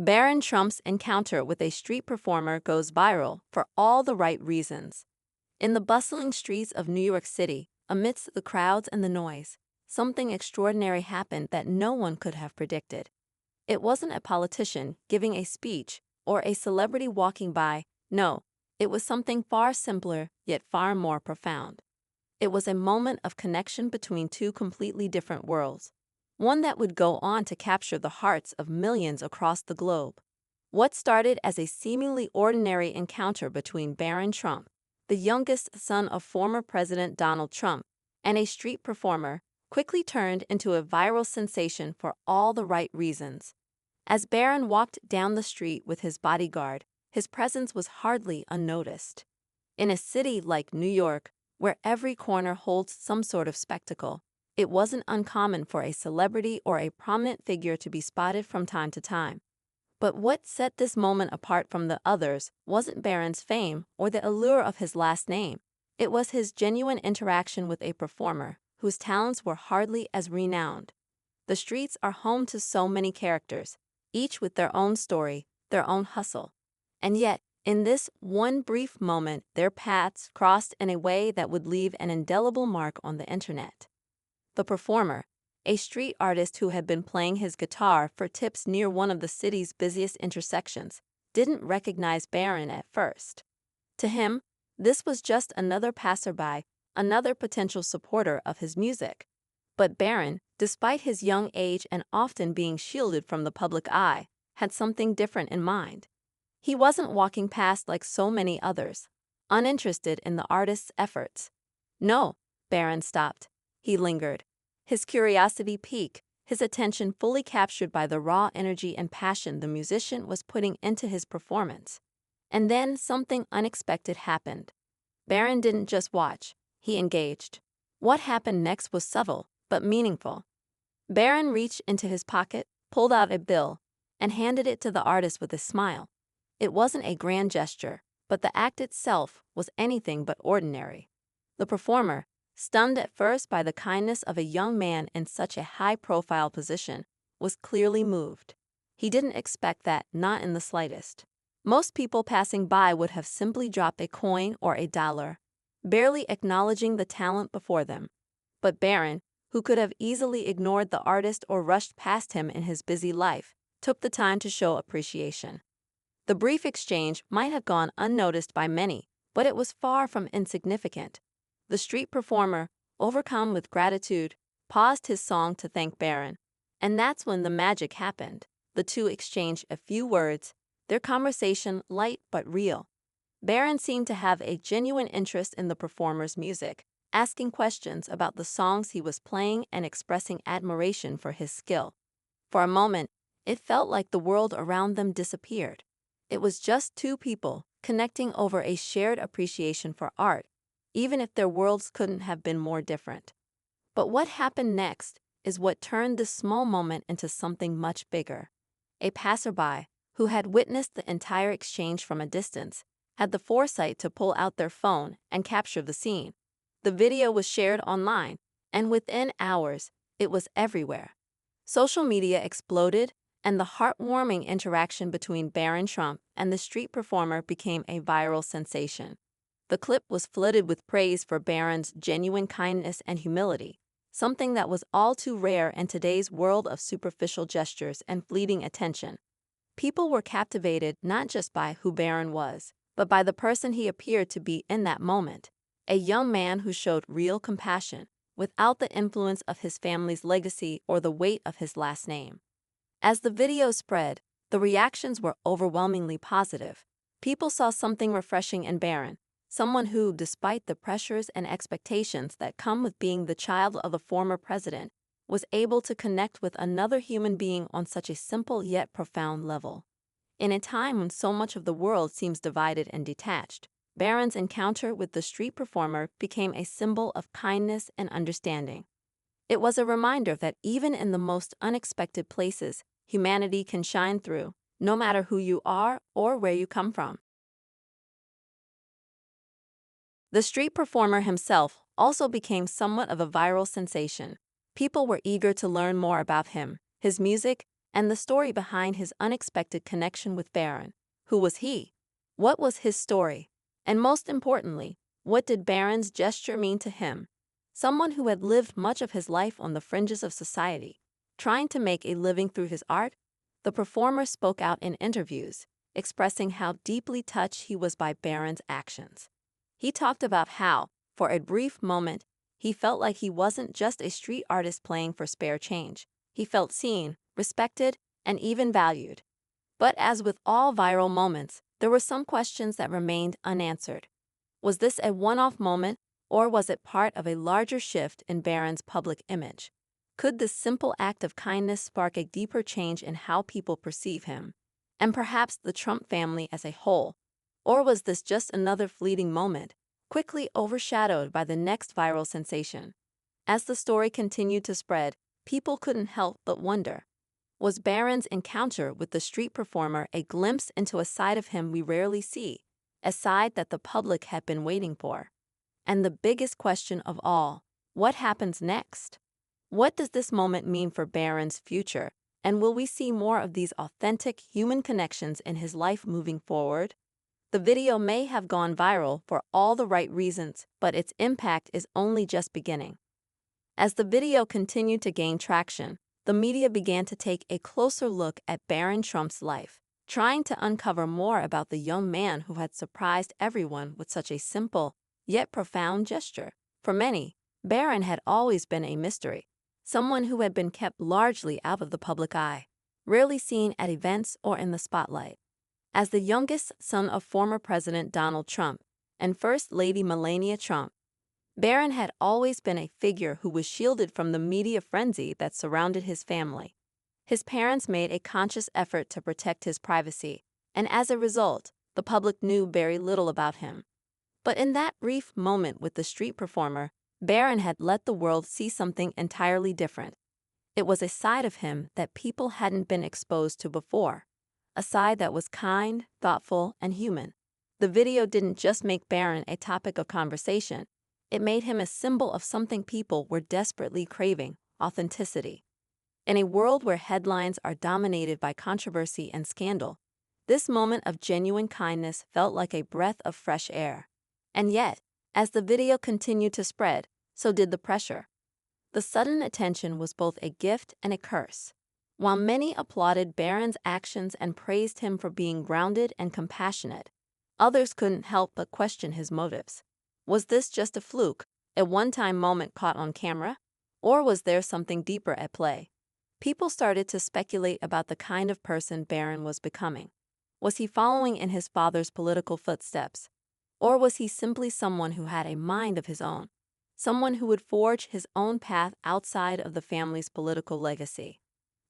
Barron Trump's encounter with a street performer goes viral for all the right reasons. In the bustling streets of New York City, amidst the crowds and the noise, something extraordinary happened that no one could have predicted. It wasn't a politician giving a speech or a celebrity walking by. No, it was something far simpler yet far more profound. It was a moment of connection between two completely different worlds, one that would go on to capture the hearts of millions across the globe. What started as a seemingly ordinary encounter between Barron Trump, the youngest son of former President Donald Trump, and a street performer, quickly turned into a viral sensation for all the right reasons. As Barron walked down the street with his bodyguard, his presence was hardly unnoticed. In a city like New York, where every corner holds some sort of spectacle, it wasn't uncommon for a celebrity or a prominent figure to be spotted from time to time. But what set this moment apart from the others wasn't Barron's fame or the allure of his last name. It was his genuine interaction with a performer whose talents were hardly as renowned. The streets are home to so many characters, each with their own story, their own hustle. And yet, in this one brief moment, their paths crossed in a way that would leave an indelible mark on the internet. The performer, a street artist who had been playing his guitar for tips near one of the city's busiest intersections, didn't recognize Barron at first. To him, this was just another passerby, another potential supporter of his music. But Barron, despite his young age and often being shielded from the public eye, had something different in mind. He wasn't walking past like so many others, uninterested in the artist's efforts. No, Barron stopped. He lingered, his curiosity piqued, his attention fully captured by the raw energy and passion the musician was putting into his performance. And then something unexpected happened. Barron didn't just watch, he engaged. What happened next was subtle, but meaningful. Barron reached into his pocket, pulled out a bill, and handed it to the artist with a smile. It wasn't a grand gesture, but the act itself was anything but ordinary. The performer, stunned at first by the kindness of a young man in such a high-profile position, was clearly moved. He didn't expect that, not in the slightest. Most people passing by would have simply dropped a coin or a dollar, barely acknowledging the talent before them. But Barron, who could have easily ignored the artist or rushed past him in his busy life, took the time to show appreciation. The brief exchange might have gone unnoticed by many, but it was far from insignificant. The street performer, overcome with gratitude, paused his song to thank Barron. And that's when the magic happened. The two exchanged a few words, their conversation light but real. Barron seemed to have a genuine interest in the performer's music, asking questions about the songs he was playing and expressing admiration for his skill. For a moment, it felt like the world around them disappeared. It was just two people connecting over a shared appreciation for art, even if their worlds couldn't have been more different. But what happened next is what turned this small moment into something much bigger. A passerby, who had witnessed the entire exchange from a distance, had the foresight to pull out their phone and capture the scene. The video was shared online, and within hours, it was everywhere. Social media exploded, and the heartwarming interaction between Barron Trump and the street performer became a viral sensation. The clip was flooded with praise for Barron's genuine kindness and humility, something that was all too rare in today's world of superficial gestures and fleeting attention. People were captivated not just by who Barron was, but by the person he appeared to be in that moment, a young man who showed real compassion, without the influence of his family's legacy or the weight of his last name. As the video spread, the reactions were overwhelmingly positive. People saw something refreshing in Barron, someone who, despite the pressures and expectations that come with being the child of the former president, was able to connect with another human being on such a simple yet profound level. In a time when so much of the world seems divided and detached, Barron's encounter with the street performer became a symbol of kindness and understanding. It was a reminder that even in the most unexpected places, humanity can shine through, no matter who you are or where you come from. The street performer himself also became somewhat of a viral sensation. People were eager to learn more about him, his music, and the story behind his unexpected connection with Barron. Who was he? What was his story? And most importantly, what did Barron's gesture mean to him? Someone who had lived much of his life on the fringes of society, trying to make a living through his art, the performer spoke out in interviews, expressing how deeply touched he was by Barron's actions. He talked about how, for a brief moment, he felt like he wasn't just a street artist playing for spare change. He felt seen, respected, and even valued. But as with all viral moments, there were some questions that remained unanswered. Was this a one-off moment, or was it part of a larger shift in Barron's public image? Could this simple act of kindness spark a deeper change in how people perceive him, and perhaps the Trump family as a whole? Or was this just another fleeting moment, quickly overshadowed by the next viral sensation? As the story continued to spread, people couldn't help but wonder. Was Barron's encounter with the street performer a glimpse into a side of him we rarely see, a side that the public had been waiting for? And the biggest question of all, what happens next? What does this moment mean for Barron's future, and will we see more of these authentic human connections in his life moving forward? The video may have gone viral for all the right reasons, but its impact is only just beginning. As the video continued to gain traction, the media began to take a closer look at Barron Trump's life, trying to uncover more about the young man who had surprised everyone with such a simple, yet profound gesture. For many, Barron had always been a mystery, someone who had been kept largely out of the public eye, rarely seen at events or in the spotlight. As the youngest son of former President Donald Trump and First Lady Melania Trump, Barron had always been a figure who was shielded from the media frenzy that surrounded his family. His parents made a conscious effort to protect his privacy, and as a result, the public knew very little about him. But in that brief moment with the street performer, Barron had let the world see something entirely different. It was a side of him that people hadn't been exposed to before, a side that was kind, thoughtful, and human. The video didn't just make Barron a topic of conversation. It made him a symbol of something people were desperately craving: authenticity. In a world where headlines are dominated by controversy and scandal, this moment of genuine kindness felt like a breath of fresh air. And yet, as the video continued to spread, so did the pressure. The sudden attention was both a gift and a curse. While many applauded Barron's actions and praised him for being grounded and compassionate, others couldn't help but question his motives. Was this just a fluke, a one-time moment caught on camera? Or was there something deeper at play? People started to speculate about the kind of person Barron was becoming. Was he following in his father's political footsteps? Or was he simply someone who had a mind of his own, someone who would forge his own path outside of the family's political legacy?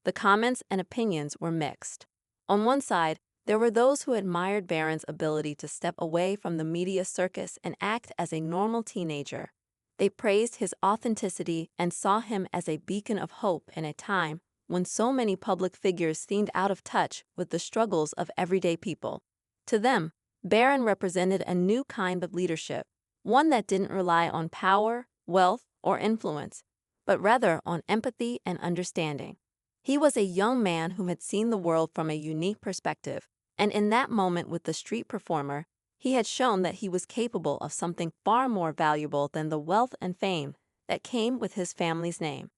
The comments and opinions were mixed. On one side, there were those who admired Barron's ability to step away from the media circus and act as a normal teenager. They praised his authenticity and saw him as a beacon of hope in a time when so many public figures seemed out of touch with the struggles of everyday people. To them, Barron represented a new kind of leadership, one that didn't rely on power, wealth, or influence, but rather on empathy and understanding. He was a young man who had seen the world from a unique perspective, and in that moment with the street performer, he had shown that he was capable of something far more valuable than the wealth and fame that came with his family's name.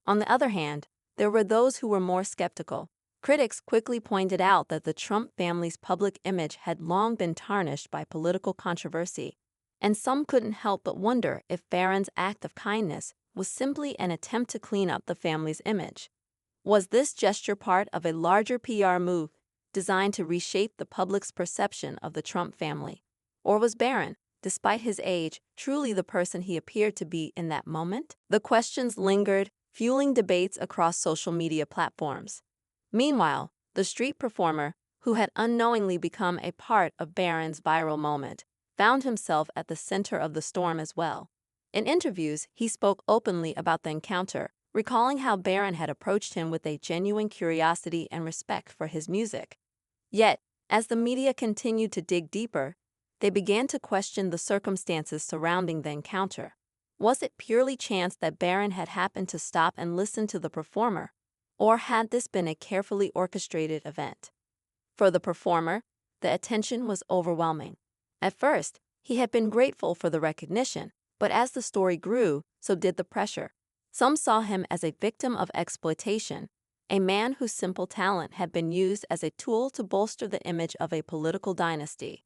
On the other hand, there were those who were more skeptical. Critics quickly pointed out that the Trump family's public image had long been tarnished by political controversy, and some couldn't help but wonder if Barron's act of kindness was simply an attempt to clean up the family's image. Was this gesture part of a larger PR move designed to reshape the public's perception of the Trump family? Or was Barron, despite his age, truly the person he appeared to be in that moment? The questions lingered, fueling debates across social media platforms. Meanwhile, the street performer, who had unknowingly become a part of Barron's viral moment, found himself at the center of the storm as well. In interviews, he spoke openly about the encounter, recalling how Barron had approached him with a genuine curiosity and respect for his music. Yet, as the media continued to dig deeper, they began to question the circumstances surrounding the encounter. Was it purely chance that Barron had happened to stop and listen to the performer? Or had this been a carefully orchestrated event? For the performer, the attention was overwhelming. At first, he had been grateful for the recognition, but as the story grew, so did the pressure. Some saw him as a victim of exploitation, a man whose simple talent had been used as a tool to bolster the image of a political dynasty.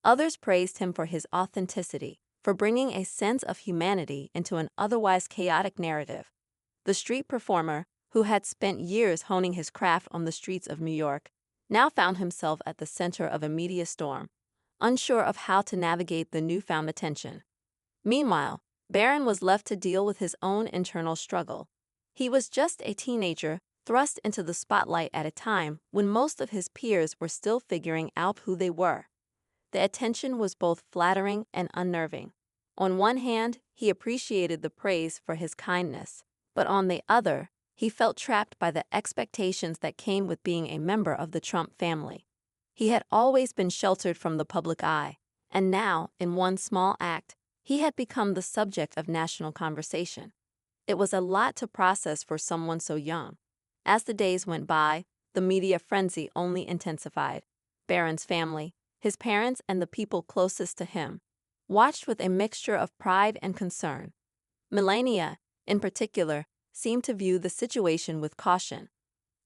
Others praised him for his authenticity, for bringing a sense of humanity into an otherwise chaotic narrative. The street performer, who had spent years honing his craft on the streets of New York, now found himself at the center of a media storm, unsure of how to navigate the newfound attention. Meanwhile, Barron was left to deal with his own internal struggle. He was just a teenager, thrust into the spotlight at a time when most of his peers were still figuring out who they were. The attention was both flattering and unnerving. On one hand, he appreciated the praise for his kindness, but on the other, he felt trapped by the expectations that came with being a member of the Trump family. He had always been sheltered from the public eye, and now, in one small act, he had become the subject of national conversation. It was a lot to process for someone so young. As the days went by, the media frenzy only intensified. Barron's family, his parents and the people closest to him, watched with a mixture of pride and concern. Melania, in particular, seemed to view the situation with caution.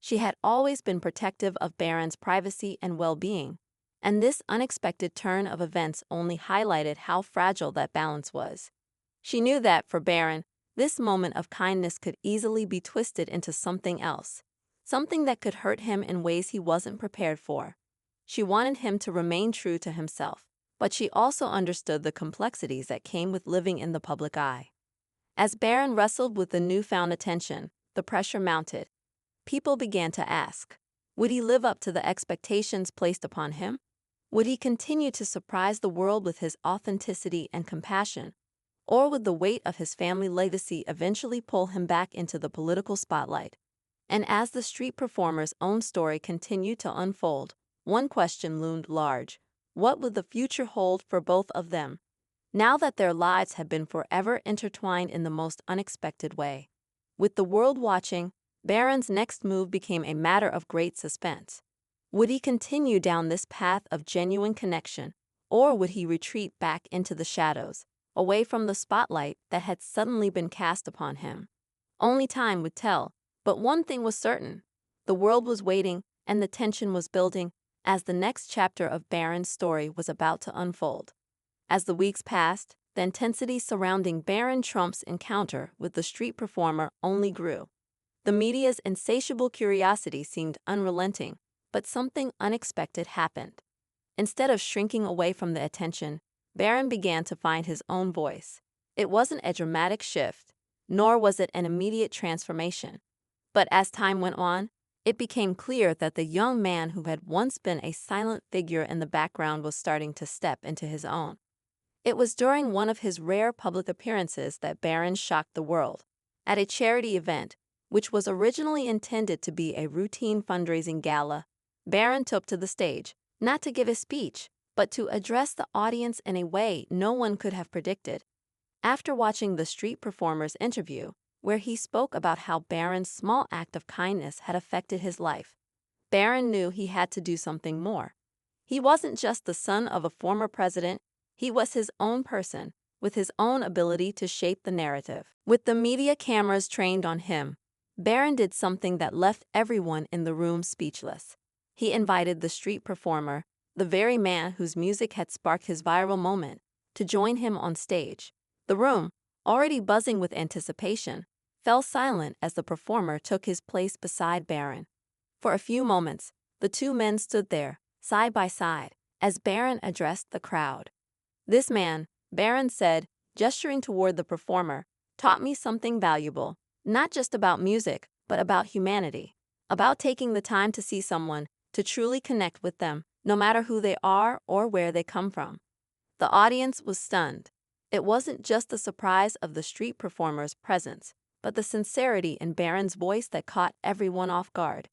She had always been protective of Barron's privacy and well-being, and this unexpected turn of events only highlighted how fragile that balance was. She knew that, for Barron, this moment of kindness could easily be twisted into something else, something that could hurt him in ways he wasn't prepared for. She wanted him to remain true to himself, but she also understood the complexities that came with living in the public eye. As Barron wrestled with the newfound attention, the pressure mounted. People began to ask, would he live up to the expectations placed upon him? Would he continue to surprise the world with his authenticity and compassion? Or would the weight of his family legacy eventually pull him back into the political spotlight? And as the street performer's own story continued to unfold, one question loomed large. What would the future hold for both of them, now that their lives had been forever intertwined in the most unexpected way? With the world watching, Barron's next move became a matter of great suspense. Would he continue down this path of genuine connection, or would he retreat back into the shadows, away from the spotlight that had suddenly been cast upon him? Only time would tell, but one thing was certain. The world was waiting, and the tension was building, as the next chapter of Barron's story was about to unfold. As the weeks passed, the intensity surrounding Barron Trump's encounter with the street performer only grew. The media's insatiable curiosity seemed unrelenting, but something unexpected happened. Instead of shrinking away from the attention, Barron began to find his own voice. It wasn't a dramatic shift, nor was it an immediate transformation. But as time went on, it became clear that the young man who had once been a silent figure in the background was starting to step into his own. It was during one of his rare public appearances that Barron shocked the world. At a charity event, which was originally intended to be a routine fundraising gala, Barron took to the stage, not to give a speech, but to address the audience in a way no one could have predicted. After watching the street performer's interview, where he spoke about how Barron's small act of kindness had affected his life, Barron knew he had to do something more. He wasn't just the son of a former president, he was his own person, with his own ability to shape the narrative. With the media cameras trained on him, Barron did something that left everyone in the room speechless. He invited the street performer, the very man whose music had sparked his viral moment, to join him on stage. The room, already buzzing with anticipation, fell silent as the performer took his place beside Barron. For a few moments, the two men stood there, side by side, as Barron addressed the crowd. "This man," Barron said, gesturing toward the performer, "taught me something valuable, not just about music, but about humanity, about taking the time to see someone, to truly connect with them, no matter who they are or where they come from." The audience was stunned. It wasn't just the surprise of the street performer's presence, but the sincerity in Barron's voice that caught everyone off guard.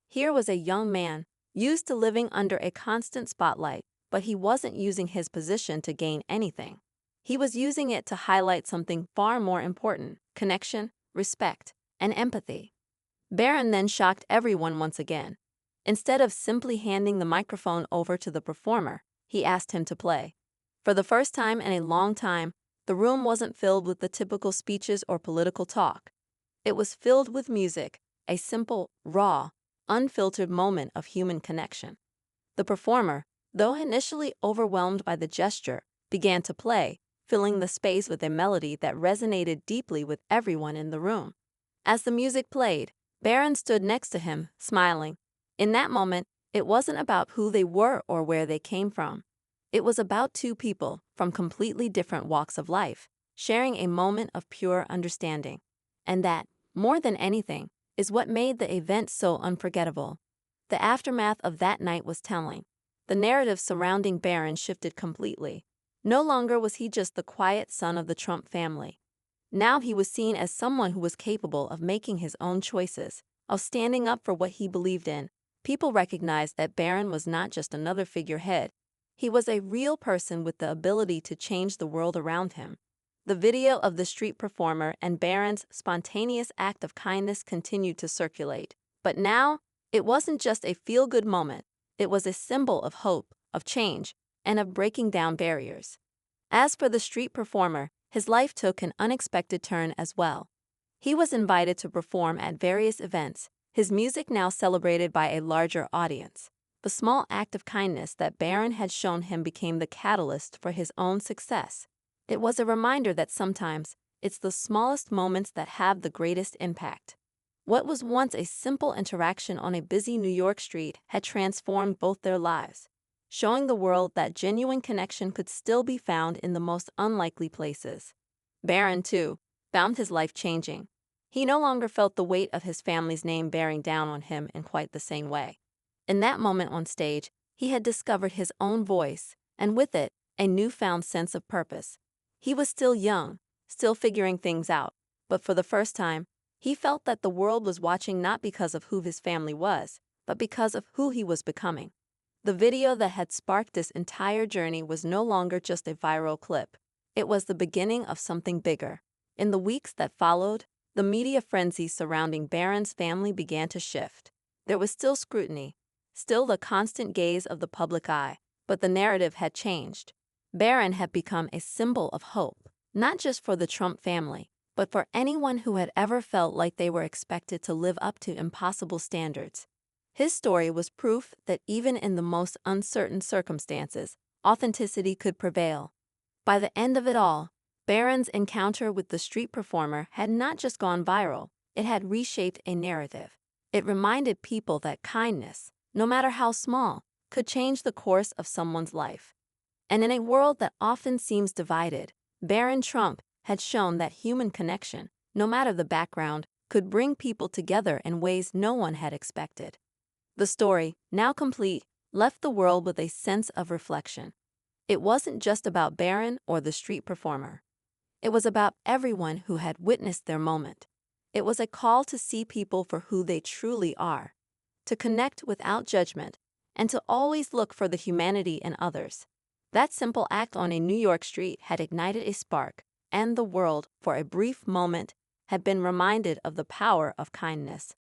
Here was a young man, used to living under a constant spotlight, but he wasn't using his position to gain anything. He was using it to highlight something far more important: connection, respect, and empathy. Barron then shocked everyone once again. Instead of simply handing the microphone over to the performer, he asked him to play. For the first time in a long time, the room wasn't filled with the typical speeches or political talk. It was filled with music, a simple, raw, unfiltered moment of human connection. The performer, though initially overwhelmed by the gesture, began to play, filling the space with a melody that resonated deeply with everyone in the room. As the music played, Barron stood next to him, smiling. In that moment, it wasn't about who they were or where they came from. It was about two people from completely different walks of life, sharing a moment of pure understanding. And that, more than anything, is what made the event so unforgettable. The aftermath of that night was telling. The narrative surrounding Barron shifted completely. No longer was he just the quiet son of the Trump family. Now he was seen as someone who was capable of making his own choices, of standing up for what he believed in. People recognized that Barron was not just another figurehead. He was a real person with the ability to change the world around him. The video of the street performer and Barron's spontaneous act of kindness continued to circulate. But now, it wasn't just a feel-good moment. It was a symbol of hope, of change, and of breaking down barriers. As for the street performer, his life took an unexpected turn as well. He was invited to perform at various events, his music now celebrated by a larger audience. The small act of kindness that Barron had shown him became the catalyst for his own success. It was a reminder that sometimes, it's the smallest moments that have the greatest impact. What was once a simple interaction on a busy New York street had transformed both their lives, showing the world that genuine connection could still be found in the most unlikely places. Barron, too, found his life changing. He no longer felt the weight of his family's name bearing down on him in quite the same way. In that moment on stage, he had discovered his own voice, and with it, a newfound sense of purpose. He was still young, still figuring things out, but for the first time, he felt that the world was watching not because of who his family was, but because of who he was becoming. The video that had sparked this entire journey was no longer just a viral clip. It was the beginning of something bigger. In the weeks that followed, the media frenzy surrounding Barron's family began to shift. There was still scrutiny, still the constant gaze of the public eye, but the narrative had changed. Barron had become a symbol of hope, not just for the Trump family, but for anyone who had ever felt like they were expected to live up to impossible standards. His story was proof that even in the most uncertain circumstances, authenticity could prevail. By the end of it all, Barron's encounter with the street performer had not just gone viral, it had reshaped a narrative. It reminded people that kindness, no matter how small, could change the course of someone's life. And in a world that often seems divided, Barron Trump had shown that human connection, no matter the background, could bring people together in ways no one had expected. The story, now complete, left the world with a sense of reflection. It wasn't just about Barron or the street performer. It was about everyone who had witnessed their moment. It was a call to see people for who they truly are, to connect without judgment, and to always look for the humanity in others. That simple act on a New York street had ignited a spark, and the world, for a brief moment, had been reminded of the power of kindness.